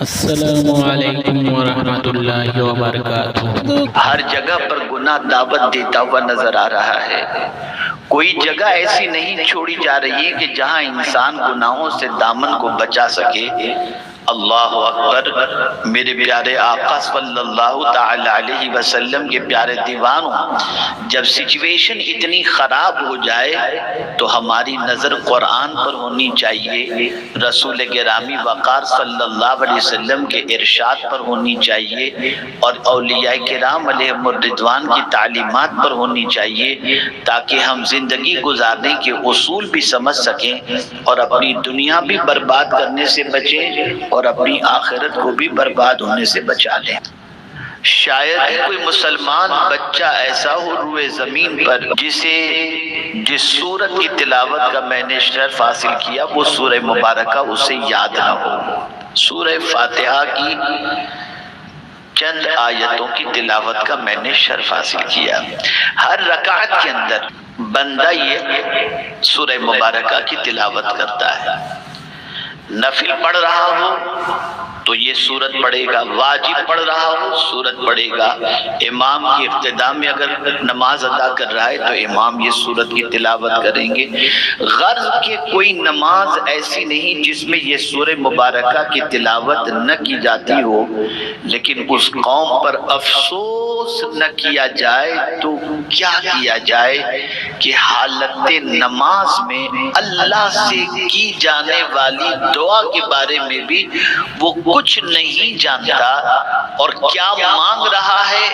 السلام علیکم ورحمۃ اللہ وبرکاتہ۔ ہر جگہ پر گناہ دعوت دیتا ہوا نظر آ رہا ہے۔ کوئی جگہ ایسی نہیں چھوڑی جا رہی ہے کہ جہاں انسان گناہوں سے دامن کو بچا سکے۔ اللہ اکبر۔ میرے پیارے آقا صلی اللہ تعالی علیہ وسلم کے پیارے دیوانوں، جب سچویشن اتنی خراب ہو جائے تو ہماری نظر قرآن پر ہونی چاہیے، رسول گرامی وقار صلی اللہ علیہ وسلم کے ارشاد پر ہونی چاہیے، اور اولیاء کرام علیہم الرضوان کی تعلیمات پر ہونی چاہیے، تاکہ ہم زندگی گزارنے کے اصول بھی سمجھ سکیں اور اپنی دنیا بھی برباد کرنے سے بچیں اور اپنی آخرت کو بھی برباد ہونے سے بچا لیں۔ شاید ہی کوئی مسلمان بچہ ایسا ہو روئے زمین پر جس سورت کی تلاوت کا میں نے شرف حاصل کیا وہ سورہ مبارکہ اسے یاد نہ ہو۔ سورہ فاتحہ کی چند آیتوں کی تلاوت کا میں نے شرف حاصل کیا۔ ہر رکعت کے اندر بندہ یہ سورہ مبارکہ کی تلاوت کرتا ہے۔ نفل پڑھ رہا ہو تو یہ سورت پڑھے گا، واجب پڑھ رہا ہو سورت پڑھے گا، امام کی اقتداء میں اگر نماز ادا کر رہا ہے تو امام یہ سورت کی تلاوت کریں گے۔ غرض کہ کوئی نماز ایسی نہیں جس میں یہ سورہ مبارکہ کی تلاوت نہ کی جاتی ہو، لیکن اس قوم پر افسوس نہ کیا جائے تو کیا کیا جائے کہ حالت نماز میں اللہ سے کی جانے والی دعا کے بارے میں بھی وہ کچھ نہیں جانتا، اور کیا مانگ رہا ہے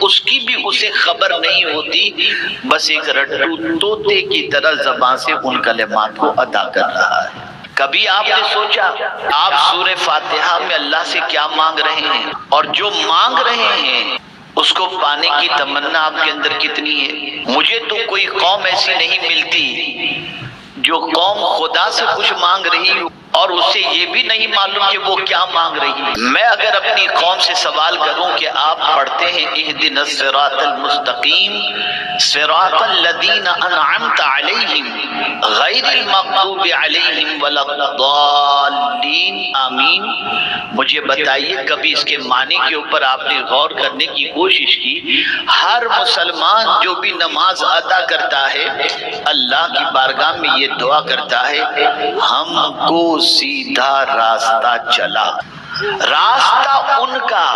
اس کی بھی اسے خبر نہیں ہوتی، بس ایک رٹو طوطے کی طرح زبان سے ان کلمات کو ادا کر رہا ہے۔ کبھی آپ نے سوچا آپ سورہ فاتحہ میں اللہ سے کیا مانگ رہے ہیں، اور جو مانگ رہے ہیں اس کو پانے کی تمنا آپ کے اندر کتنی ہے؟ مجھے تو کوئی قوم ایسی نہیں ملتی جو قوم خدا سے کچھ مانگ رہی ہو اور اسے یہ بھی نہیں معلوم کہ وہ کیا مانگ رہی ہے۔ میں اگر اپنی قوم سے سوال کروں کہ آپ پڑھتے ہیں اہدنا الصراط المستقیم صراط الذین انعمت علیہم غیر المغضوب علیہم ولا الضالین آمین، مجھے بتائیے کبھی اس کے معنی کے اوپر آپ نے غور کرنے کی کوشش کی؟ ہر مسلمان جو بھی نماز ادا کرتا ہے اللہ کی بارگاہ میں یہ دعا کرتا ہے، ہم کو سیدھا راستہ چلا، راستہ ان کا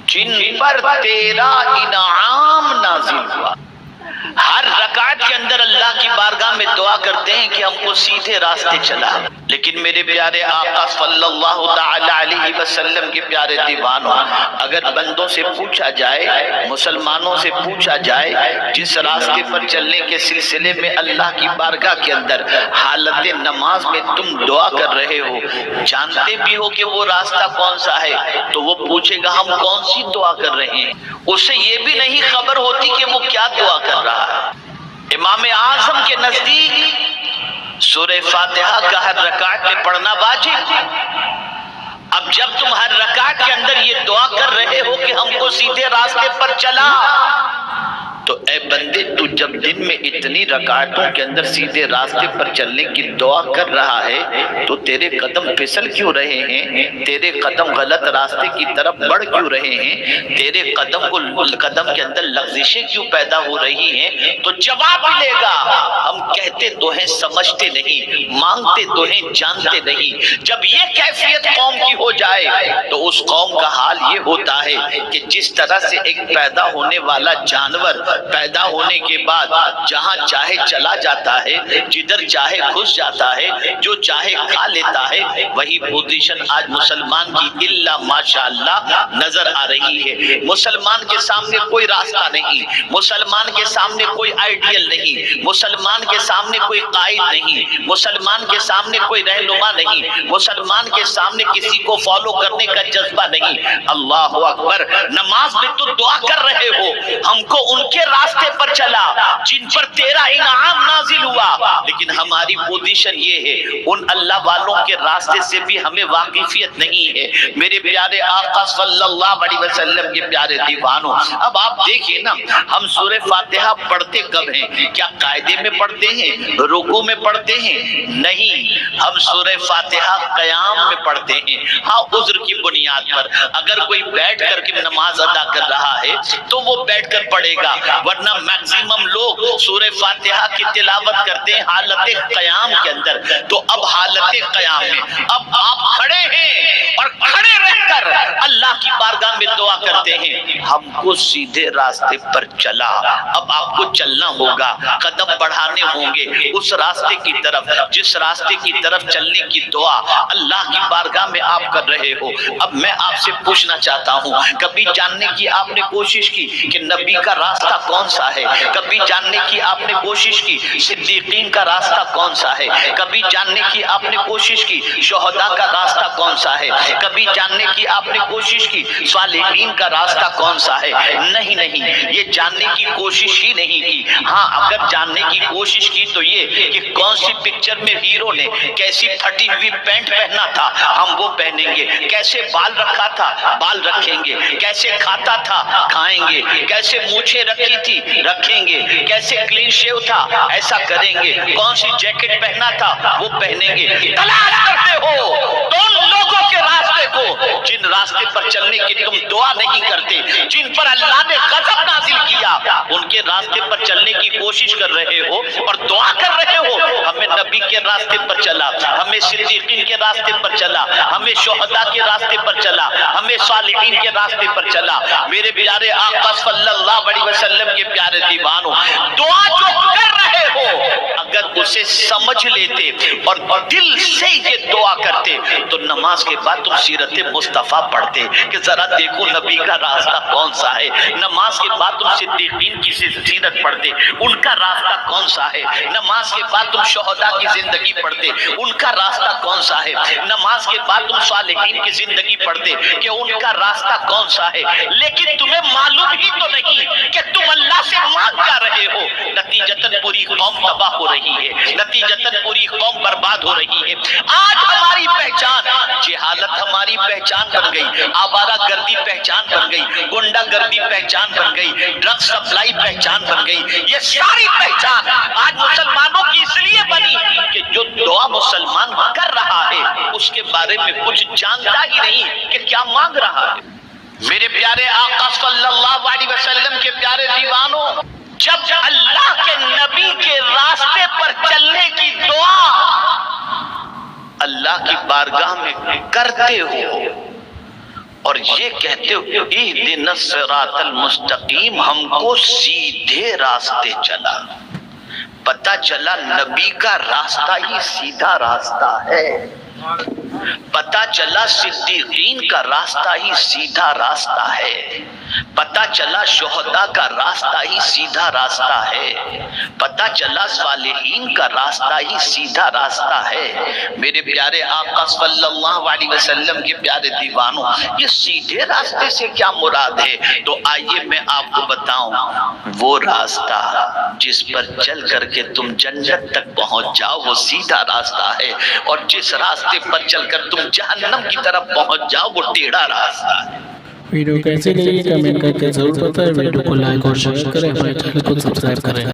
جن پر تیرا انعام نازل ہوا۔ ہر رکعت کے اندر اللہ کی بارگاہ میں دعا کرتے ہیں کہ ہم کو سیدھے راستے چلا، لیکن میرے پیارے آقا صلی اللہ تعالی علیہ وسلم کے پیارے دیوانوں، اگر بندوں سے پوچھا جائے، مسلمانوں سے پوچھا جائے جس راستے پر چلنے کے سلسلے میں اللہ کی بارگاہ کے اندر حالت نماز میں تم دعا کر رہے ہو، جانتے بھی ہو کہ وہ راستہ کون سا ہے، تو وہ پوچھے گا ہم کون سی دعا کر رہے ہیں، اسے یہ بھی نہیں خبر ہوتی کہ وہ کیا دعا کر رہا ہے۔ امام اعظم کے نزدیک سورہ فاتحہ کا ہر رکعت میں پڑھنا واجب۔ اب جب تم ہر رکعت کے اندر یہ دعا کر رہے ہو کہ ہم کو سیدھے راستے پر چلا، تو اے بندے تو جب دن میں اتنی رکعتوں کے اندر سیدھے راستے پر چلنے کی دعا کر رہا ہے تو تیرے قدم پھسل کیوں رہے ہیں؟ تیرے قدم غلط راستے کی طرف بڑھ کیوں رہے ہیں؟ تیرے قدم کے اندر لغزشیں کیوں پیدا ہو رہی ہیں؟ تو جواب ملے گا ہم کہتے تو ہیں سمجھتے نہیں، مانگتے تو ہیں جانتے نہیں۔ جب یہ کیفیت قوم کی ہو جائے تو اس قوم کا حال یہ ہوتا ہے کہ جس طرح سے ایک پیدا ہونے والا جانور پیدا ہونے کے بعد جہاں چاہے چلا جاتا ہے، جدھر چاہے گھس جاتا ہے، جو چاہے کھا لیتا ہے، وہی پوزیشن آج مسلمان کی الا ماشاءاللہ نظر آ رہی ہے۔ مسلمان کے سامنے کوئی راستہ نہیں، مسلمان کے سامنے کوئی آئیڈیل نہیں، مسلمان کے سامنے کوئی قائد نہیں، مسلمان کے سامنے کوئی رہنما نہیں، مسلمان کے سامنے کسی کو فالو کرنے کا جذبہ نہیں۔ اللہ اکبر۔ نماز میں تو دعا کر رہے ہو ہم کو ان کے راستے پر چلا جن پر تیرا انعام نازل ہوا، لیکن ہماری پوزیشن یہ ہے ان اللہ والوں کے راستے سے بھی ہمیں واقفیت نہیں ہے۔ میرے پیارے آقا صلی اللہ علیہ وسلم کے پیارے دیوانوں، اب آپ دیکھیں نا، ہم سورہ فاتحہ پڑھتے کب ہیں؟ کیا قاعدے میں پڑھتے ہیں، رکوع میں پڑھتے ہیں؟ نہیں، ہم سورہ فاتحہ قیام میں پڑھتے ہیں۔ ہاں، عذر کی بنیاد پر اگر کوئی بیٹھ کر کے نماز ادا کر رہا ہے تو وہ بیٹھ کر پڑھے گا، ورنہ میکسیمم لوگ سورہ فاتحہ کی تلاوت کرتے ہیں حالت قیام کے اندر۔ تو اب حالت قیام میں اب آپ کھڑے ہیں اور کھڑے رہ کر اللہ کی بارگاہ میں دعا کرتے ہیں، ہم کو سیدھے راستے پر چلا۔ اب آپ کو چلنا ہوگا، قدم بڑھانے ہوں گے اس راستے کی طرف جس راستے کی طرف چلنے کی دعا اللہ کی بارگاہ میں آپ کر رہے ہو۔ اب میں آپ سے پوچھنا چاہتا ہوں، کبھی جاننے کی آپ نے کوشش کی کہ نبی کا راستہ کون سا ہے؟ کبھی جاننے کی آپ نے کوشش کی صدیقین کا راستہ کون سا ہے؟ کبھی جاننے کی آپ نے کوشش کی شہداء کا راستہ کون سا ہے؟ کبھی جاننے کی آپ نے کوشش کی صالحین کا راستہ کون سا ہے؟ نہیں نہیں، یہ جاننے کی کوشش ہی نہیں کی۔ ہاں، اگر جاننے کی کوشش کی تو یہ کہ کون سی پکچر میں ہیرو نے کیسی پھٹی ہوئی پینٹ پہنا تھا ہم وہ پہنیں گے، کیسے بال رکھا تھا بال رکھیں گے، کیسے کھاتا تھا کھائیں گے، کیسے مونچھیں رکھی تھی رکھیں گے، کیسے کلین شیو تھا ایسا کریں گے، کون سی جیکٹ پہنا تھا وہ پہنیں گے۔ تلاش کرتے ہو تو ان لوگوں کے راستے کو جن راستے پر چلنے کی تم دعا نہیں کرتے، جن پر اللہ نے غضب نازل کیا، ان کے راستے پر چلنے کی کوشش کر رہے ہو اور دعا کر رہے ہو ہمیں نبی کے راستے پر چلا، ہمیں صدیقین کے راستے پر چلا، ہمیں شہداء کے راستے پر چلا، ہمیں صالحین کے راستے پر چلا۔ میرے پیارے آقا صلی اللہ علیہ وسلم کے پیارے دیوانوں، دعا جو کر رہے ہو اگر اسے سمجھ لیتے اور دل سے یہ دعا کرتے تو نماز کے بعد تم سیرت مصطفیٰ پڑھتے کہ ذرا دیکھو نبی کا راستہ کون سا ہے۔ نماز کے بعد تم صدیقین کی سیرت پڑھتے، ان کا راستہ کون سا ہے۔ نماز کے بعد تم شہداء کی زندگی پڑھتے، ان کا راستہ کون سا ہے۔ نماز کے بعد تم صالحین کی زندگی پڑھتے کہ ان کا راستہ کون سا ہے۔ لیکن تمہیں معلوم ہی تو نہیں کہ تم اللہ سے مانگ کیا رہے ہو، نتیجتاً پوری قوم تباہ ہو رہی ہے، نتیجتاً پوری قوم برباد ہو رہی ہے۔ آج ہماری پہچان جہالت ہماری پہچان بن گئی، آوارہ گردی پہچان بن گئی، گنڈا گردی پہچان بن گئی، ڈرگ سپلائی پہچان بن گئی۔ یہ ساری پہچان آج مسلمانوں کی اس لیے بنی کہ جو دعا مسلمان کر رہا ہے اس کے بارے میں کچھ جانتا ہی نہیں کہ کیا مانگ رہا ہے۔ میرے پیارے آقا صلی اللہ علیہ وسلم کے پیارے دیوانوں، جب اللہ کے نبی کے راستے پر چلنے کی دعا اللہ کی بارگاہ میں کرتے ہو اور یہ کہتے ہو اہدنا الصراط المستقیم، ہم کو سیدھے راستے چلا، پتہ چلا نبی کا راستہ ہی سیدھا راستہ ہے، پتہ چلا صدیقین کا راستہ ہی سیدھا راستہ ہے، پتہ چلا شہداء کا راستہ ہی سیدھا راستہ ہے، پتہ چلا صالحین کا راستہ ہی سیدھا راستہ ہے۔ میرے پیارے آقا صلی اللہ علیہ وسلم کے پیارے دیوانوں، یہ سیدھے راستے سے کیا مراد ہے؟ تو آئیے میں آپ کو بتاؤں، وہ راستہ جس پر چل کر کے تم جنت تک پہنچ جاؤ وہ سیدھا راستہ ہے، اور جس راستے پر چل کر تم جہنم کی طرف پہنچ جاؤ وہ ٹیڑھا راستہ ہے۔ ویڈیو کیسی لگی کمنٹ کر کے ضرور بتائیں، ویڈیو کو لائک اور شیئر کریں، ہمارے چینل کو سبسکرائب کریں۔